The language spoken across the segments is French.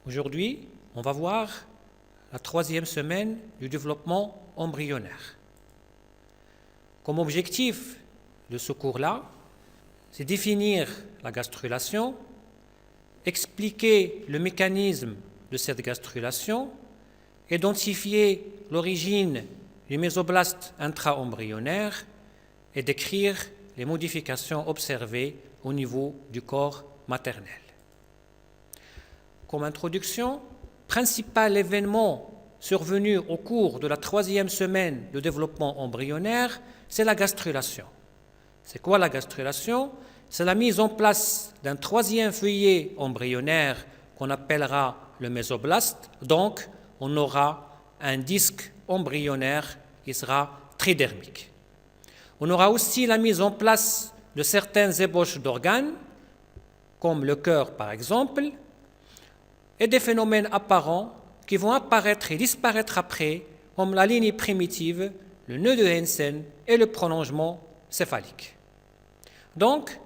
Aujourd'hui, on va voir la troisième semaine du développement embryonnaire. Comme objectif de ce cours-là, c'est définir la gastrulation, expliquer le mécanisme de cette gastrulation, identifier l'origine du mésoblaste intra-embryonnaire et décrire les modifications observées au niveau du corps maternel. Comme introduction, principal événement survenu au cours de la troisième semaine de développement embryonnaire, c'est la gastrulation. C'est quoi la gastrulation? C'est la mise en place d'un troisième feuillet embryonnaire qu'on appellera le mésoblaste. Donc, on aura un disque embryonnaire qui sera tridermique. On aura aussi la mise en place de certaines ébauches d'organes, comme le cœur par exemple, et des phénomènes apparents qui vont apparaître et disparaître après, comme la ligne primitive, le nœud de Hensen et le prolongement céphalique. Donc,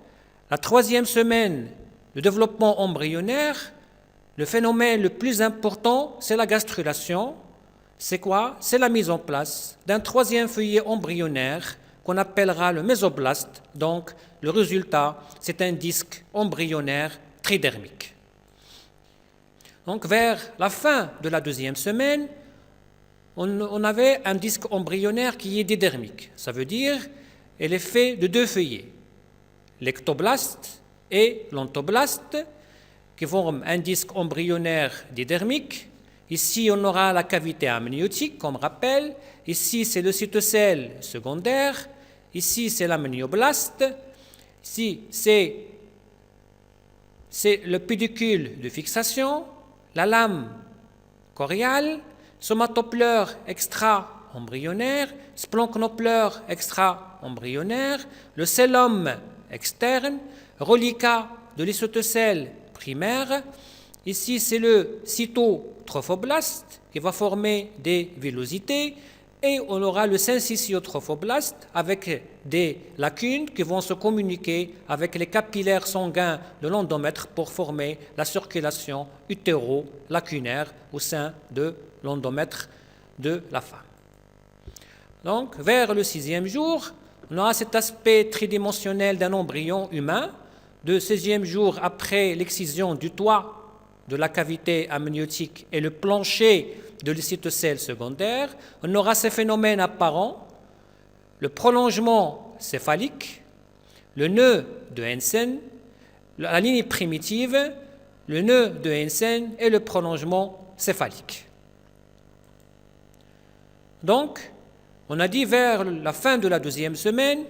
la troisième semaine de développement embryonnaire, le phénomène le plus important, c'est la gastrulation. C'est quoi? C'est la mise en place d'un troisième feuillet embryonnaire qu'on appellera le mésoblaste. Donc, le résultat, c'est un disque embryonnaire tridermique. Donc, vers la fin de la deuxième semaine, on avait un disque embryonnaire qui est didermique. Ça veut dire qu'il est fait de deux feuillets, l'ectoblaste et l'entoblaste, qui forment un disque embryonnaire didermique. Ici, on aura la cavité amniotique, comme rappel. Ici, c'est le cytocèle secondaire. Ici, c'est l'amnioblaste. Ici, c'est le pédicule de fixation, la lame choriale, somatopleure extra-embryonnaire, splanchnopleure extra-embryonnaire, le cellum externe, reliquat de l'isotocèle primaire. Ici, c'est le cytotrophoblast qui va former des villosités et on aura le syncytiotrophoblast avec des lacunes qui vont se communiquer avec les capillaires sanguins de l'endomètre pour former la circulation utéro-lacunaire au sein de l'endomètre de la femme. Donc, vers le 6e jour, on aura cet aspect tridimensionnel d'un embryon humain. Le 16e jour après l'excision du toit de la cavité amniotique et le plancher de l'cytocèle secondaire, on aura ces phénomènes apparents, le prolongement céphalique, le nœud de Hensen, la ligne primitive, le nœud de Hensen et le prolongement céphalique. Donc, on a dit vers la fin de la deuxième semaine,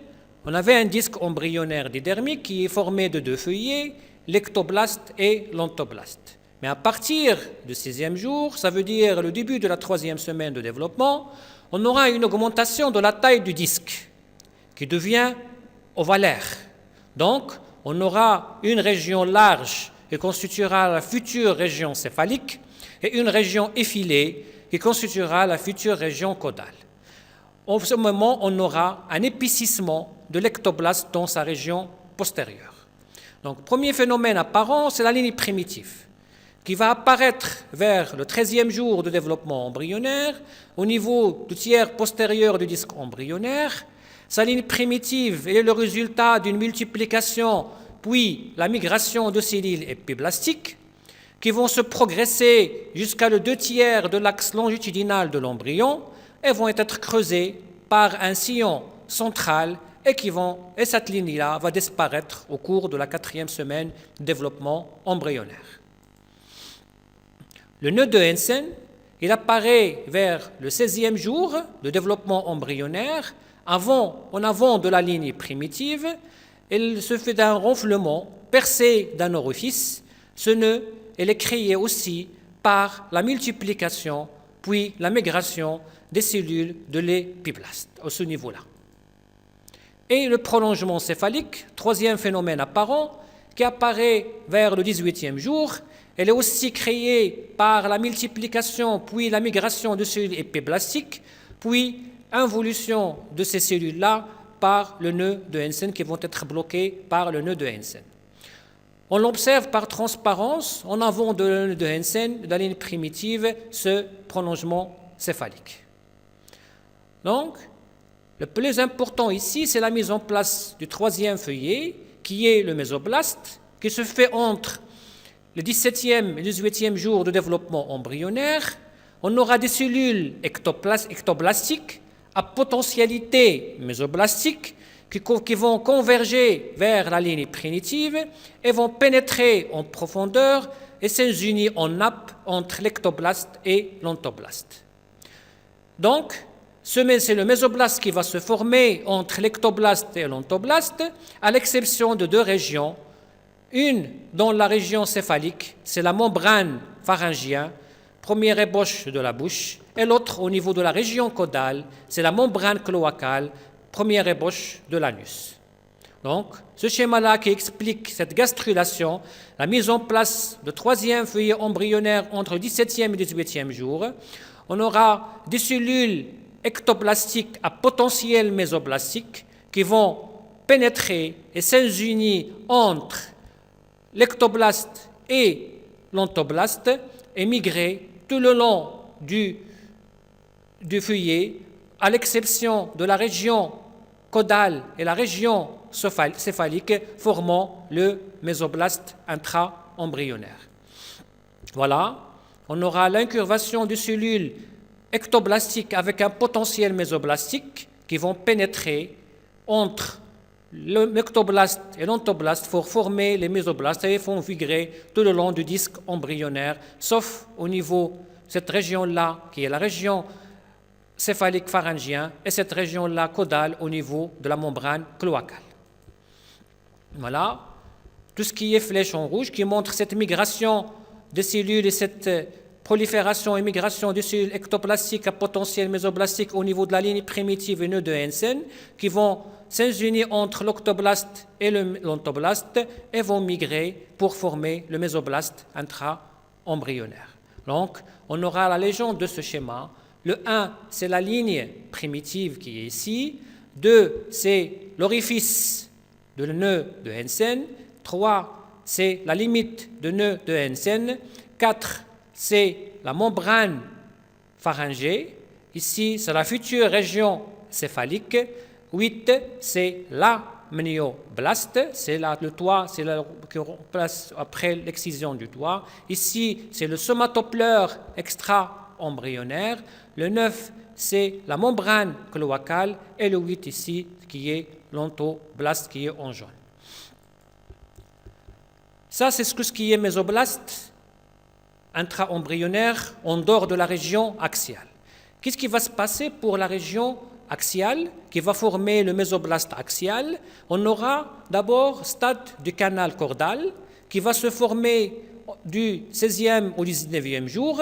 on avait un disque embryonnaire didermique qui est formé de deux feuillets, l'ectoblaste et l'entoblaste. Mais à partir du 6e jour, ça veut dire le début de la troisième semaine de développement, on aura une augmentation de la taille du disque qui devient ovalaire. Donc, on aura une région large qui constituera la future région céphalique et une région effilée qui constituera la future région caudale. En ce moment, on aura un épicissement de l'ectoblaste dans sa région postérieure. Donc, premier phénomène apparent, c'est la ligne primitive qui va apparaître vers le 13e jour de développement embryonnaire au niveau du tiers postérieur du disque embryonnaire. Sa ligne primitive est le résultat d'une multiplication puis la migration de cellules épiblastiques qui vont se progresser jusqu'à le 2/3 de l'axe longitudinal de l'embryon et vont être creusées par un sillon central et cette ligne-là va disparaître au cours de la 4e semaine de développement embryonnaire. Le nœud de Hensen, il apparaît vers le 16e jour de développement embryonnaire, en avant de la ligne primitive. Il se fait d'un renflement percé d'un orifice. Ce nœud, il est créé aussi par la multiplication puis la migration des cellules de l'épiblaste à ce niveau-là. Et le prolongement céphalique, troisième phénomène apparent, qui apparaît vers le 18e jour, elle est aussi créée par la multiplication puis la migration de cellules épiblastiques, puis involution de ces cellules-là par le nœud de Hensen qui vont être bloquées par le nœud de Hensen. on l'observe par transparence en avant de Hansen, de la ligne primitive, ce prolongement céphalique. Donc, le plus important ici, c'est la mise en place du troisième feuillet, qui est le mésoblaste, qui se fait entre le 17e et 18e jour de développement embryonnaire. On aura des cellules ectoblastiques à potentialité mésoblastique qui vont converger vers la ligne primitive et vont pénétrer en profondeur et s'unir en nappe entre l'ectoblaste et l'ontoblaste. Donc, c'est le mésoblaste qui va se former entre l'ectoblaste et l'ontoblaste, à l'exception de deux régions. Une dans la région céphalique, c'est la membrane pharyngienne, première ébauche de la bouche, et l'autre au niveau de la région caudale, c'est la membrane cloacale, première ébauche de l'anus. Donc, ce schéma-là qui explique cette gastrulation, la mise en place de troisième feuillet embryonnaire entre le 17e et 18e jour, on aura des cellules ectoblastiques à potentiel mésoblastique qui vont pénétrer et s'unir entre l'ectoblaste et l'ontoblaste et migrer tout le long du feuillet, à l'exception de la région caudale et la région céphalique, formant le mésoblaste intra-embryonnaire. Voilà, on aura l'incurvation de cellules ectoblastiques avec un potentiel mésoblastique qui vont pénétrer entre l'ectoblaste et l'ontoblaste pour former les mésoblastes et vont migrer tout le long du disque embryonnaire, sauf au niveau de cette région-là, qui est la région céphalique pharyngien, et cette région-là caudale au niveau de la membrane cloacale. Voilà, tout ce qui est flèche en rouge qui montre cette migration des cellules et cette prolifération et migration des cellules ectoplastiques à potentiel mésoblastique au niveau de la ligne primitive et nœud de Hansen, qui vont s'unir entre l'octoblaste et l'ontoblaste et vont migrer pour former le mésoblaste intra-embryonnaire. Donc, on aura la légende de ce schéma. Le 1, c'est la ligne primitive qui est ici. 2, c'est l'orifice de nœud de Hansen. 3, c'est la limite de nœud de Hansen. 4, c'est la membrane pharyngée. Ici, c'est la future région céphalique. 8, c'est l'amnioblaste, c'est le toit, c'est là qui place après l'excision du toit. Ici, c'est le somatopleur extra-embryonnaire. Le 9, c'est la membrane cloacale. Et le 8 ici, qui est l'ontoblaste, qui est en jaune. Ça, c'est ce qui est mésoblaste intra-embryonnaire en dehors de la région axiale. Qu'est-ce qui va se passer pour la région axiale qui va former le mésoblaste axial? On aura d'abord stade du canal cordal qui va se former du 16e au 19e jour,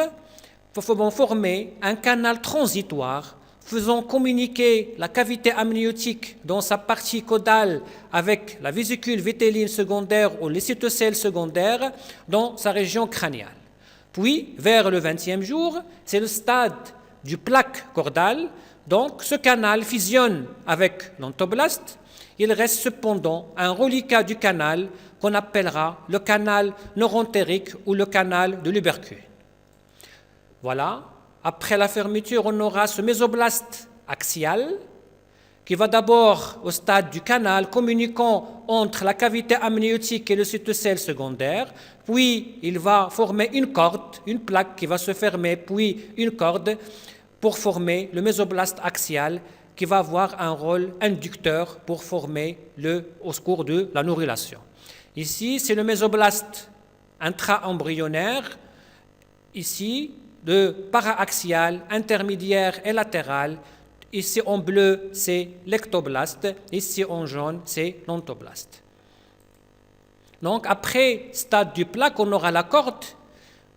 vont former un canal transitoire faisant communiquer la cavité amniotique dans sa partie caudale avec la vésicule vitéline secondaire ou les cytocèles secondaires dans sa région crânienne. Puis, vers le 20e jour, c'est le stade du plaque cordal. Donc, ce canal fusionne avec l'ontoblaste. Il reste cependant un reliquat du canal qu'on appellera le canal neuroentérique ou le canal de l'ubercule. Voilà. Après la fermeture, on aura ce mésoblaste axial qui va d'abord au stade du canal communiquant entre la cavité amniotique et le cytocèle secondaire, puis il va former une corde, une plaque qui va se fermer, puis une corde pour former le mésoblaste axial qui va avoir un rôle inducteur pour former au cours de la nourrilation. Ici, c'est le mésoblaste intra-embryonnaire, ici, de paraaxial, intermédiaire et latéral. Ici en bleu, c'est l'ectoblaste. Ici en jaune, c'est l'ontoblaste. Donc, après stade du plaque, on aura la corde.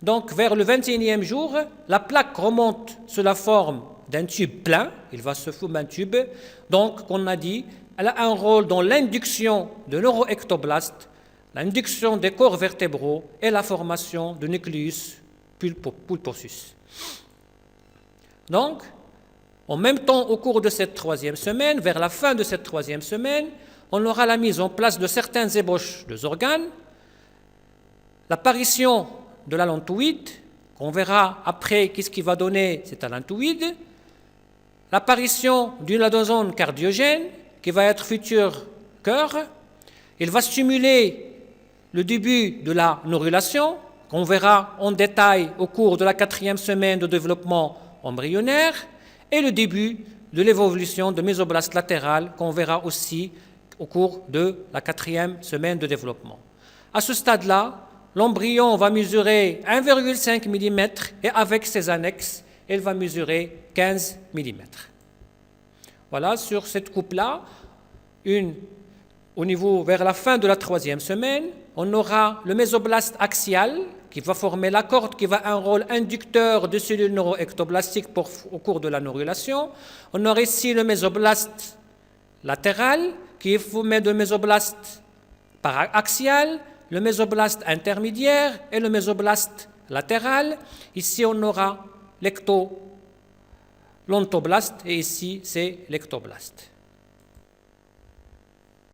Donc, vers le 21e jour, la plaque remonte sous la forme d'un tube plein. Il va se former un tube. Donc, on a dit, elle a un rôle dans l'induction de neuroectoblastes, l'induction des corps vertébraux et la formation de nucléus pulposus. Donc, en même temps, au cours de cette troisième semaine, vers la fin de cette troisième semaine, on aura la mise en place de certaines ébauches des organes l'apparition de l'allantoïde, qu'on verra après qu'est-ce qui va donner cet allantoïde, l'apparition d'une adosone cardiogène, qui va être futur cœur, il va stimuler le début de la neurulation, qu'on verra en détail au cours de la 4e semaine de développement embryonnaire, et le début de l'évolution de mésoblastes latérales, qu'on verra aussi au cours de la 4e semaine de développement. À ce stade-là, l'embryon va mesurer 1,5 mm et avec ses annexes, elle va mesurer 15 mm. Voilà, sur cette coupe-là, au niveau vers la fin de la 3e semaine, on aura le mésoblaste axial qui va former la corde qui va avoir un rôle inducteur de cellules neuroectoblastiques au cours de la neurulation. On aura ici le mésoblaste latéral qui est formé de mésoblaste paraxial, le mésoblaste intermédiaire et le mésoblaste latéral. Ici, on aura l'ontoblaste et ici, c'est l'ectoblaste.